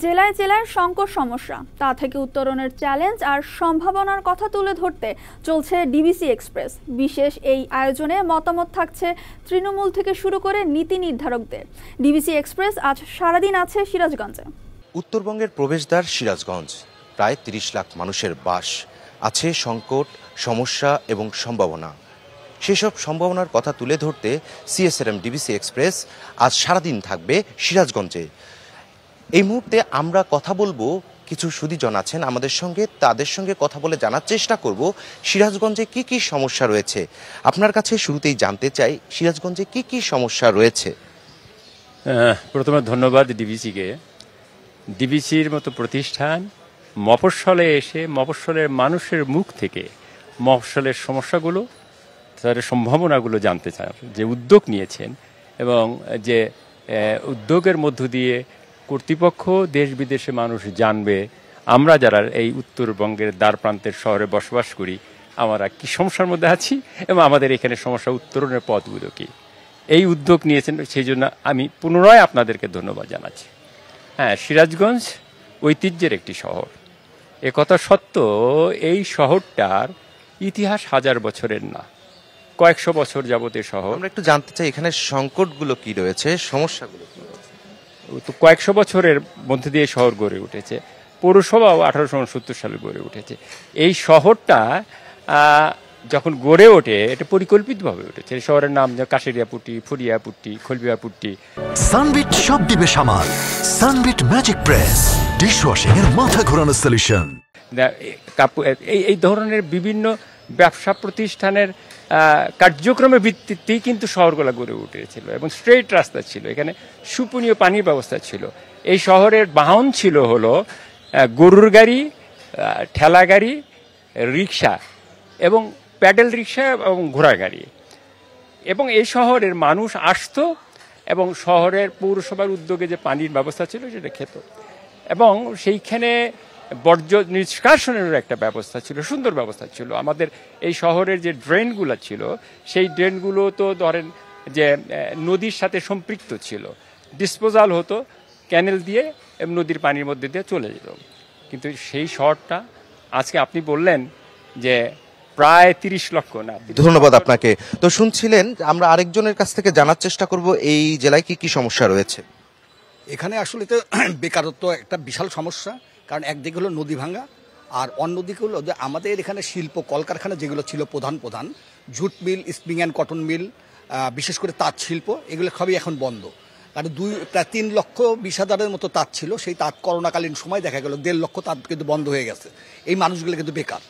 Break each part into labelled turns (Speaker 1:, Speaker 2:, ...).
Speaker 1: জেলায় জেলায় সংকট সমস্যা, তা থেকে উত্তরণের চ্যালেঞ্জ আর সম্ভাবনার কথা তুলে ধরতে চলছে ডিবিসি এক্সপ্রেস। বিশেষ এই আয়োজনে মতামত থাকছে তৃণমূল থেকে শুরু করে নীতি নির্ধারকদের। ডিবিসি এক্সপ্রেস আজ সারাদিন আছে সিরাজগঞ্জে।
Speaker 2: উত্তরবঙ্গের প্রবেশদ্বার সিরাজগঞ্জ, প্রায় ৩০ লাখ মানুষের বাস। আছে সংকট, সমস্যা এবং সম্ভাবনা। সেসব সম্ভাবনার কথা তুলে ধরতে সিএসআরএম ডিবিসি এক্সপ্রেস আজ সারাদিন থাকবে সিরাজগঞ্জে। এই মুহূর্তে আমরা কথা বলবো, কিছু সুধীজন আছেন আমাদের সঙ্গে, তাদের সঙ্গে কথা বলে জানার চেষ্টা করব সিরাজগঞ্জে কি কি সমস্যা রয়েছে। আপনার কাছে শুরুতেই জানতে চাই, সিরাজগঞ্জে কি কি সমস্যা রয়েছে?
Speaker 3: প্রথমে ধন্যবাদ ডিবিসিকে। ডিবিসির মতো প্রতিষ্ঠান মফস্বলে এসে মফস্বলের মানুষের মুখ থেকে মফস্বলের সমস্যাগুলো, তাদের সম্ভাবনাগুলো জানতে চান, যে উদ্যোগ নিয়েছেন এবং যে উদ্যোগের মধ্য দিয়ে কর্তৃপক্ষ দেশ বিদেশে মানুষ জানবে আমরা যারা এই উত্তরবঙ্গের দ্বার প্রান্তের শহরে বসবাস করি আমরা কি সমস্যার মধ্যে আছি এবং আমাদের এখানে সমস্যা উত্তরণের পথগুলো কি। এই উদ্যোগ নিয়েছেন, সেই জন্য আমি পুনরায় আপনাদেরকে ধন্যবাদ জানাচ্ছি। হ্যাঁ, সিরাজগঞ্জ ঐতিহ্যের একটি শহর, একথা সত্য। এই শহরটার ইতিহাস হাজার বছরের না, কয়েকশো বছর যাবতীয় শহর।
Speaker 2: আমরা একটু জানতে চাই এখানে সংকটগুলো কি রয়েছে, সমস্যাগুলো কি?
Speaker 3: তো কয়েকশো বছরের মধ্যে দিয়ে শহর গড়ে উঠেছে। পৌরসভাও 1869 সালে গড়ে উঠেছে। এই শহরটা যখন গড়ে ওঠে এটা পরিকল্পিতভাবে উঠেছে। এই শহরের নাম কাশেরিয়াপুট্টি, ফুরিয়াপুট্টি, খলবিয়াপুট্টি।
Speaker 4: সানবিট সব দিবে সামাল। সানবিট ম্যাজিক প্রেস ডিশওয়াশিং এর মাথা ঘোরানো সলিউশন।
Speaker 3: এই ধরনের বিভিন্ন ব্যবসা প্রতিষ্ঠানের কার্যক্রমের ভিত্তিতেই কিন্তু শহরগুলো গড়ে উঠেছিল এবং স্ট্রেইট রাস্তা ছিল, এখানে সুপনীয় পানির ব্যবস্থা ছিল। এই শহরের বাহন ছিল হলো গরুর গাড়ি, ঠেলা গাড়ি, রিক্সা এবং প্যাডেল রিক্সা এবং ঘোড়া গাড়ি। এবং এই শহরের মানুষ আসতো এবং শহরের পৌরসভার উদ্যোগে যে পানির ব্যবস্থা ছিল সেটা খেত এবং সেইখানে বর্জ্য নিষ্কাশনের একটা ব্যবস্থা ছিল, সুন্দর ব্যবস্থা ছিল। আমাদের এই শহরের যে ড্রেনগুলো ছিল সেই ড্রেনগুলো তো ধরেন যে নদীর সাথে সম্পৃক্ত ছিল, ডিসপোজাল হতো ক্যানেল দিয়ে এবং নদীর পানির মধ্যে দিয়ে চলে যেত। কিন্তু সেই শহরটা আজকে আপনি বললেন যে প্রায় 30 লক্ষ না।
Speaker 2: ধন্যবাদ আপনাকে। তো শুনছিলেন, আমরা আরেকজনের কাছ থেকে জানার চেষ্টা করব এই জেলায় কি কি সমস্যা রয়েছে।
Speaker 5: এখানে আসলে তো বেকারত্ব একটা বিশাল সমস্যা, কারণ একদিকে হলো নদী ভাঙা আর অন্যদিকে হলো যে আমাদের এখানে শিল্প কলকারখানা যেগুলো ছিল প্রধান jute mill, spinning and cotton mill, বিশেষ করে তাঁত শিল্প, এগুলো সবই এখন বন্ধ। কারণ প্রায় 3,20,000-এর মতো তাঁত ছিল, সেই তাঁত করোনাকালীন সময় দেখা গেল 1.5 লক্ষ তাঁত কিন্তু বন্ধ হয়ে গেছে। এই মানুষগুলো কিন্তু বেকার।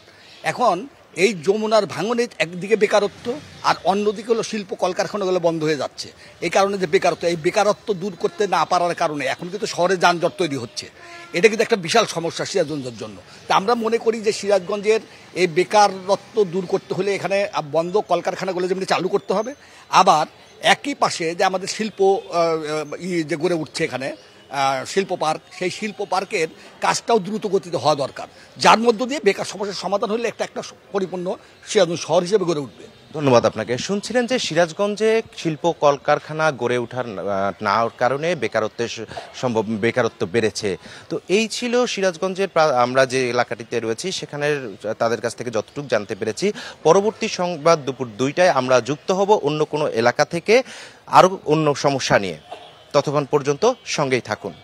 Speaker 5: এখন এই যমুনার ভাঙনে একদিকে বেকারত্ব আর অন্যদিকে হলো শিল্প কলকারখানাগুলো বন্ধ হয়ে যাচ্ছে। এই কারণে যে বেকারত্ব, এই বেকারত্ব দূর করতে না পারার কারণে এখন কিন্তু শহরে যানজট তৈরি হচ্ছে। এটা কিন্তু একটা বিশাল সমস্যা সিরাজগঞ্জের জন্য। তা আমরা মনে করি যে সিরাজগঞ্জের এই বেকারত্ব দূর করতে হলে এখানে বন্ধ কলকারখানাগুলো যেমনি চালু করতে হবে, আবার একই পাশে যে আমাদের শিল্প যে গড়ে উঠছে এখানে শিল্প পার্ক, সেই শিল্প পার্কের কাজটাও দ্রুত গতিতে হওয়া দরকার, যার মধ্য দিয়ে বেকার সমস্যার সমাধান হলে একটা পরিপূর্ণ সিরাজগঞ্জ শহর হিসেবে গড়ে উঠবে।
Speaker 2: ধন্যবাদ আপনাকে। শুনছিলেন যে সিরাজগঞ্জে শিল্প কলকারখানা গড়ে ওঠার না কারণে বেকারত্ব বেড়েছে। তো এই ছিল সিরাজগঞ্জের, আমরা যে এলাকাটিতে রয়েছি সেখানের তাদের কাছ থেকে যতটুকু জানতে পেরেছি। পরবর্তী সংবাদ দুপুর 2টায় আমরা যুক্ত হব অন্য কোনো এলাকা থেকে আরও অন্য সমস্যা নিয়ে। ততক্ষণ পর্যন্ত সঙ্গেই থাকুন।